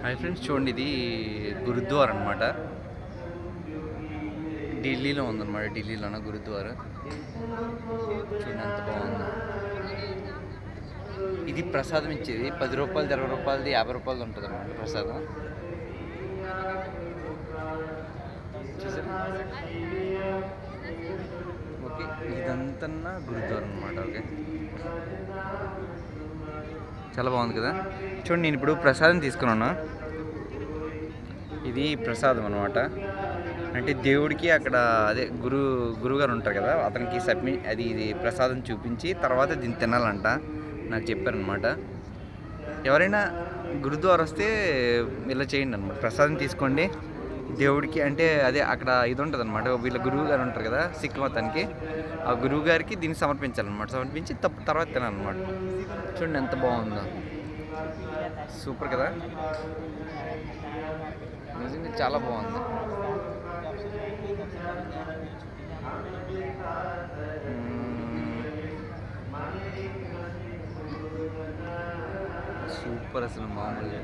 Hi friends, చూడండి ఇది గురుద్వారా అనమాట. ఢిల్లీలో ఉందన్నమాట. ఢిల్లీలోన గురుద్వారా చూడండి ఎంత బాగుందో. ఇది ప్రసాదం ఇచ్చేది 10 రూపాయలు, 20 రూపాయలది, 50 రూపాయలది ఉంటుంది అన్నమాట ప్రసాదం. ఓకే, ఇదంతా గురుద్వారా అనమాట. ఓకే, చాలా బాగుంది కదా. చూడండి, నేను ఇప్పుడు ప్రసాదం తీసుకున్నాను. ఇది ప్రసాదం అనమాట. అంటే దేవుడికి అక్కడ అదే గురువుగారు ఉంటారు కదా, అతనికి ఇది ప్రసాదం చూపించి తర్వాత దీన్ని తినాలంట నాకు చెప్పారనమాట. ఎవరైనా గురుద్వారా వస్తే ఇలా చేయండి అనమాట. ప్రసాదం తీసుకోండి దేవుడికి. అంటే అదే అక్కడ ఇది ఉంటుంది అనమాట. వీళ్ళ గురువు గారు ఉంటారు కదా సిక్ మతానికి, ఆ గురువు గారికి దీన్ని సమర్పించాలన్నమాట. సమర్పించి తర్వాత తినాలన్నమాట. చూడండి ఎంత బాగుందో, సూపర్ కదా. నిజంగా చాలా బాగుంది. సూపర్, అసలు మామూలుగా.